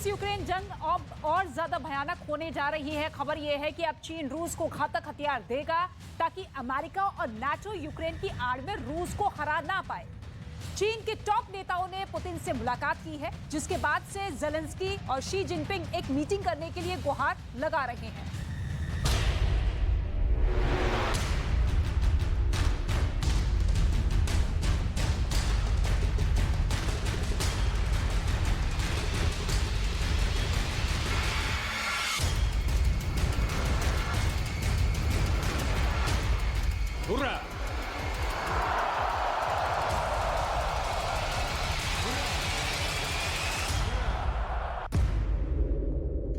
रूस यूक्रेन जंग अब और ज्यादा भयानक होने जा रही है। खबर यह है कि अब चीन रूस को घातक हथियार देगा ताकि अमेरिका और नाटो यूक्रेन की आड़ में रूस को हरा ना पाए। चीन के टॉप नेताओं ने पुतिन से मुलाकात की है, जिसके बाद से जेलेंस्की और शी जिनपिंग एक मीटिंग करने के लिए गुहार लगा रहे हैं।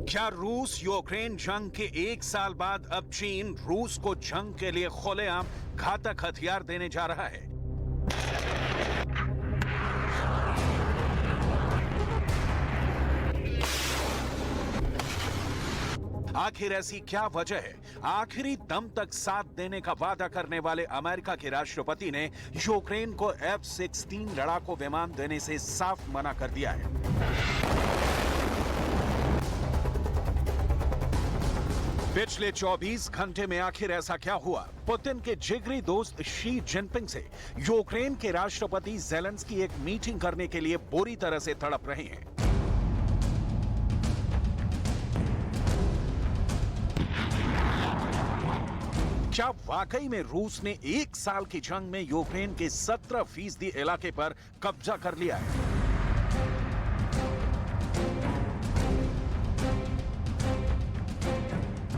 क्या रूस यूक्रेन जंग के एक साल बाद अब चीन रूस को जंग के लिए खुलेआम घातक हथियार देने जा रहा है? आखिर ऐसी क्या वजह है? आखिरी दम तक साथ देने का वादा करने वाले अमेरिका के राष्ट्रपति ने यूक्रेन को F-16 लड़ाकू विमान देने से साफ मना कर दिया है। पिछले 24 घंटे में आखिर ऐसा क्या हुआ? पुतिन के जिगरी दोस्त शी जिनपिंग से यूक्रेन के राष्ट्रपति जेलेंस्की एक मीटिंग करने के लिए बुरी तरह से तड़प रहे हैं। क्या वाकई में रूस ने एक साल की जंग में यूक्रेन के 17% इलाके पर कब्जा कर लिया है?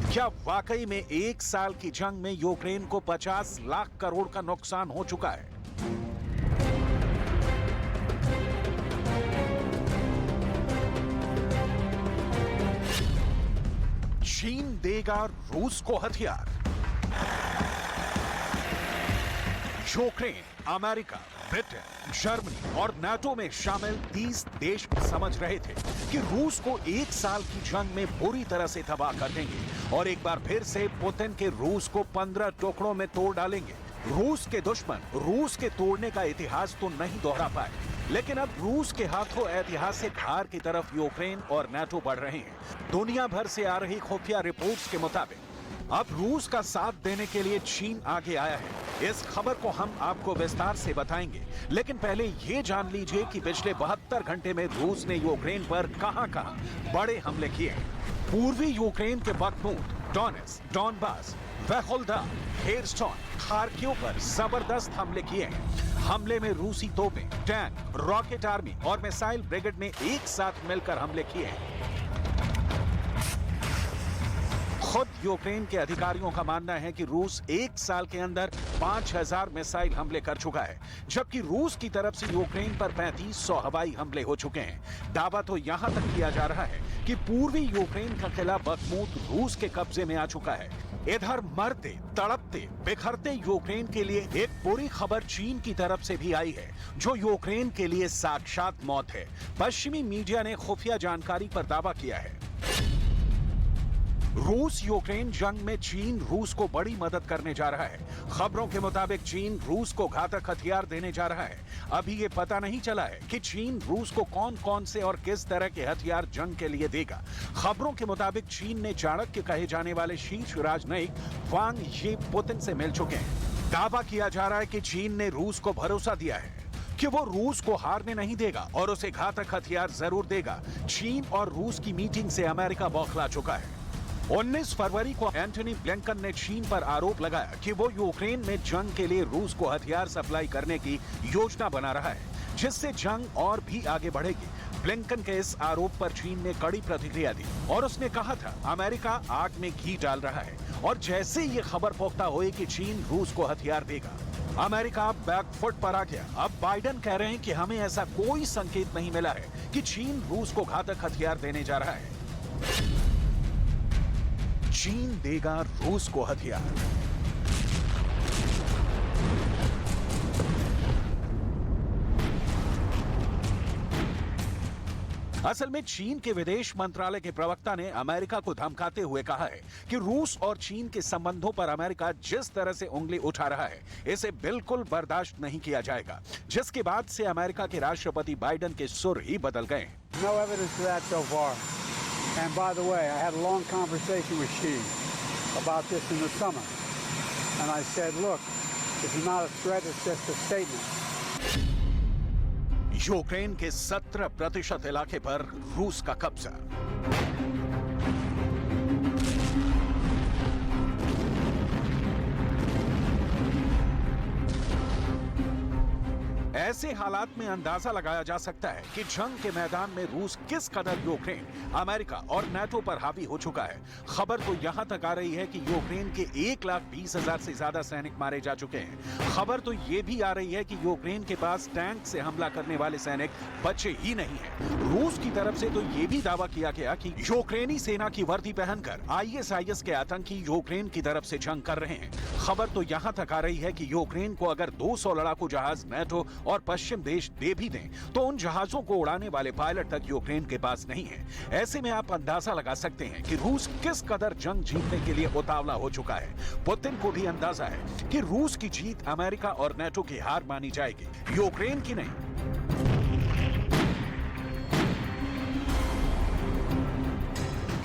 क्या वाकई में एक साल की जंग में यूक्रेन को 50 लाख करोड़ का नुकसान हो चुका है? चीन देगा रूस को हथियार। यूक्रेन, अमेरिका, ब्रिटेन, जर्मनी और नाटो में शामिल 30 देश समझ रहे थे कि रूस को एक साल की जंग में बुरी तरह से तबाह कर देंगे और एक बार फिर से पुतिन के रूस को 15 टुकड़ों में तोड़ डालेंगे। रूस के दुश्मन रूस के तोड़ने का इतिहास तो नहीं दोहरा पाए, लेकिन अब रूस के हाथों ऐतिहासिक हार की तरफ यूक्रेन और नाटो बढ़ रहे हैं। दुनिया भर से आ रही खुफिया रिपोर्ट्स के मुताबिक अब रूस का साथ देने के लिए चीन आगे आया है। इस खबर को हम आपको विस्तार से बताएंगे, लेकिन पहले ये जान लीजिए कि पिछले 72 घंटे में रूस ने यूक्रेन पर कहां-कहां बड़े हमले किए हैं। पूर्वी यूक्रेन के बख्मूत, डोनेट्स्क, डॉनबास, वेहोल्दार, खेर्सोन, खार्किव पर जबरदस्त हमले किए हैं। हमले में रूसी तोपें, टैंक, रॉकेट आर्मी और मिसाइल ब्रिगेड ने एक साथ मिलकर हमले किए हैं। खुद यूक्रेन के अधिकारियों का मानना है कि रूस एक साल के अंदर 5000 मिसाइल हमले कर चुका है, जबकि रूस की तरफ से यूक्रेन पर 3500 हवाई हमले हो चुके हैं। दावा तो यहां तक किया जा रहा है कि पूर्वी यूक्रेन का किला बख्मूत रूस के कब्जे में आ चुका है। इधर मरते, तड़पते, बिखरते यूक्रेन के लिए एक बुरी खबर चीन की तरफ से भी आई है, जो यूक्रेन के लिए साक्षात मौत है। पश्चिमी मीडिया ने खुफिया जानकारी पर दावा किया है। रूस यूक्रेन जंग में चीन रूस को बड़ी मदद करने जा रहा है। खबरों के मुताबिक चीन रूस को घातक हथियार देने जा रहा है। अभी ये पता नहीं चला है कि चीन रूस को कौन कौन से और किस तरह के हथियार जंग के लिए देगा। खबरों के मुताबिक चीन ने चाणक्य कहे जाने वाले शीर्ष राजनयिक वांग यी पुतिन से मिल चुके हैं। दावा किया जा रहा है कि चीन ने रूस को भरोसा दिया है कि वो रूस को हारने नहीं देगा और उसे घातक हथियार जरूर देगा। चीन और रूस की मीटिंग से अमेरिका बौखला चुका है। 19 फरवरी को एंटनी ब्लिंकन ने चीन पर आरोप लगाया कि वो यूक्रेन में जंग के लिए रूस को हथियार सप्लाई करने की योजना बना रहा है, जिससे जंग और भी आगे बढ़ेगी। ब्लिंकन के इस आरोप पर चीन ने कड़ी प्रतिक्रिया दी और उसने कहा था अमेरिका आग में घी डाल रहा है और जैसे ये खबर पुख्ता हुई कि चीन रूस को हथियार देगा, अमेरिका बैकफुट पर आ गया। अब बाइडेन कह रहे हैं कि हमें ऐसा कोई संकेत नहीं मिला है कि चीन रूस को घातक हथियार देने जा रहा है। चीन देगा रूस को हथियार। असल में चीन के विदेश मंत्रालय के प्रवक्ता ने अमेरिका को धमकाते हुए कहा है कि रूस और चीन के संबंधों पर अमेरिका जिस तरह से उंगली उठा रहा है, इसे बिल्कुल बर्दाश्त नहीं किया जाएगा, जिसके बाद से अमेरिका के राष्ट्रपति बाइडेन के सुर ही बदल गए हैं। No evidence of that so far. And by the way, I had a long conversation with Xi about this in the summer. And I said, look, this is not a threat, it's just a statement. Ukraine के 17% इलाके पर रूस का कब्जा। ऐसे हालात में अंदाजा लगाया जा सकता है कि जंग के मैदान में रूस किस कदर यूक्रेन, अमेरिका और नाटो पर हावी हो चुका है। खबर तो यहां तक आ रही है कि यूक्रेन के 1,20,000 से ज्यादा सैनिक मारे जा चुके हैं। खबर तो ये भी आ रही है कि यूक्रेन के पास टैंक से हमला करने वाले सैनिक बचे ही नहीं हैं। रूस की तरफ से तो ये भी दावा किया गया कि यूक्रेनी सेना की वर्दी पहनकर ISIS के आतंकी यूक्रेन की तरफ से जंग कर रहे हैं। खबर तो यहां तक आ रही है कि यूक्रेन को अगर 200 लड़ाकू जहाज नाटो और पश्चिम देश दे भी दें तो उन जहाजों को उड़ाने वाले पायलट तक यूक्रेन के पास नहीं है। ऐसे में आप अंदाजा लगा सकते हैं कि रूस किस कदर जंग जीतने के लिए उतावला हो चुका है। पुतिन को भी अंदाजा है कि रूस की जीत अमेरिका और नाटो की हार मानी जाएगी, यूक्रेन की नहीं।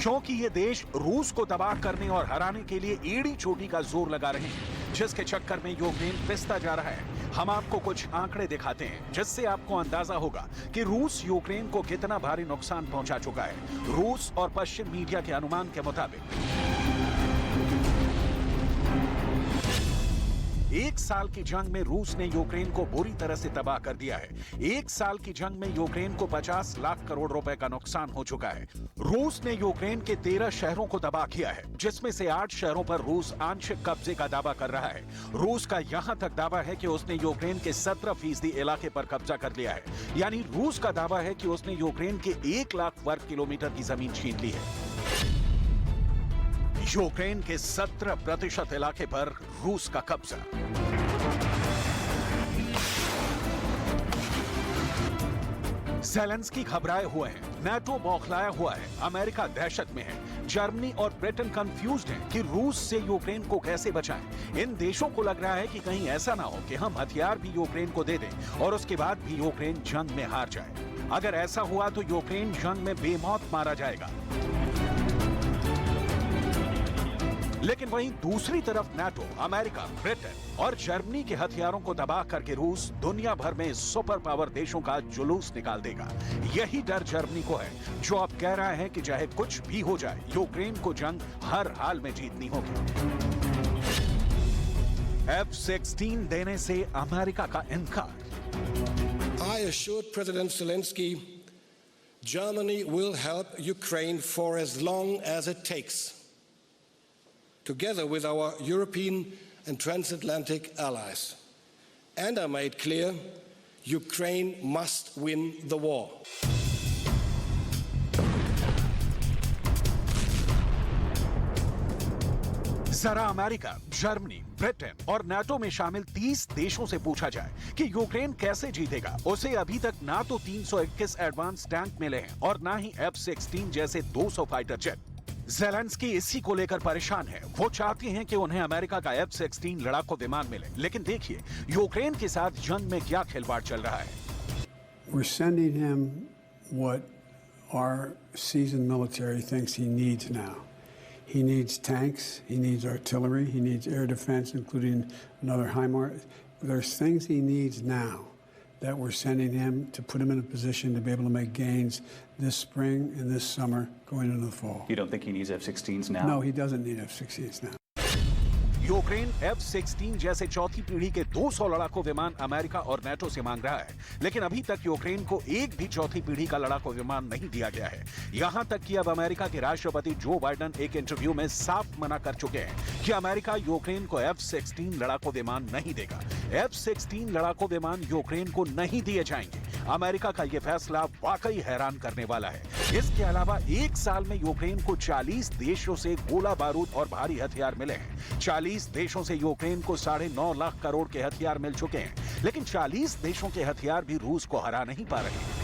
क्योंकि ये देश रूस को तबाह करने और हराने के लिए एड़ी चोटी का जोर लगा रहे हैं, जिसके चक्कर में यूक्रेन पिसता जा रहा है। हम आपको कुछ आंकड़े दिखाते हैं जिससे आपको अंदाजा होगा कि रूस यूक्रेन को कितना भारी नुकसान पहुंचा चुका है। रूस और पश्चिम मीडिया के अनुमान के मुताबिक 1 साल की जंग में रूस ने यूक्रेन को बुरी तरह से तबाह कर दिया है। 1 साल की जंग में यूक्रेन को 50 लाख करोड़ रुपए का नुकसान हो चुका है। रूस ने यूक्रेन के 13 शहरों को तबाह किया है, जिसमें से 8 शहरों पर रूस आंशिक कब्जे का दावा कर रहा है। रूस का यहां तक दावा है कि उसने यूक्रेन के 17% इलाके पर कब्जा कर लिया है। यानी रूस का दावा है कि उसने यूक्रेन के 1 लाख वर्ग किलोमीटर की जमीन छीन ली है। यूक्रेन के 17% इलाके पर रूस का कब्जा। ज़ेलेंस्की घबराए हुए हैं, नाटो बौखलाया हुआ है, अमेरिका दहशत में है, जर्मनी और ब्रिटेन कंफ्यूज्ड हैं कि रूस से यूक्रेन को कैसे बचाएं। इन देशों को लग रहा है कि कहीं ऐसा ना हो कि हम हथियार भी यूक्रेन को दे दें और उसके बाद भी यूक्रेन जंग में हार जाए। अगर ऐसा हुआ तो यूक्रेन जंग में बेमौत मारा जाएगा। लेकिन वहीं दूसरी तरफ नाटो, अमेरिका, ब्रिटेन और जर्मनी के हथियारों को तबाह करके रूस दुनिया भर में सुपर पावर देशों का जुलूस निकाल देगा। यही डर जर्मनी को है, जो अब कह रहा है कि चाहे कुछ भी हो जाए, यूक्रेन को जंग हर हाल में जीतनी होगी। F-16 देने से अमेरिका का इनकार। I assured President Zelensky, Germany will help Ukraine for as long as it takes, together with our European and transatlantic allies. And I made clear, Ukraine must win the war. जरा America, Germany, Britain और NATO में शामिल 30 देशों से पूछा जाए कि Ukraine कैसे जीतेगा। उसे अभी तक ना तो 321 एडवांस टैंक मिले हैं और ना ही F-16 जैसे 200 फाइटर जेट। ज़ेलेंस्की इसी को लेकर परेशान है। वो चाहते हैं कि उन्हें अमेरिका का F-16 लड़ाकू विमान मिले, लेकिन देखिए यूक्रेन के साथ जंग में क्या खिलवाड़ चल रहा है। We're sending him what our seasoned military thinks he needs now. He needs tanks, he needs artillery, he needs air defense, including another HIMARS. There's things he needs now that we're sending him to put him in a position to be able to make gains this spring and this summer going into the fall. You don't think he needs F-16s now? No, he doesn't need F-16s now. Ukraine F-16 जैसे चौथी पीढ़ी के 200 लड़ाकू विमान America और NATO से मांग रहा है, लेकिन अभी तक यूक्रेन को एक भी चौथी पीढ़ी का लड़ाकू विमान नहीं दिया गया है। यहां तक कि अब अमेरिका के राष्ट्रपति जो बाइडेन एक इंटरव्यू में साफ मना कर चुके हैं कि अमेरिका यूक्रेन को F-16 लड़ाकू विमान नहीं देगा। F-16 लड़ाकू विमान यूक्रेन को नहीं दिए जाएंगे। अमेरिका का यह फैसला वाकई हैरान करने वाला है। इसके अलावा 1 साल में यूक्रेन को 40 देशों से गोला बारूद और भारी हथियार मिले हैं। 40 देशों से यूक्रेन को 9.5 लाख करोड़ के हथियार मिल चुके हैं, लेकिन 40 देशों के हथियार भी रूस को हरा नहीं पा रहे।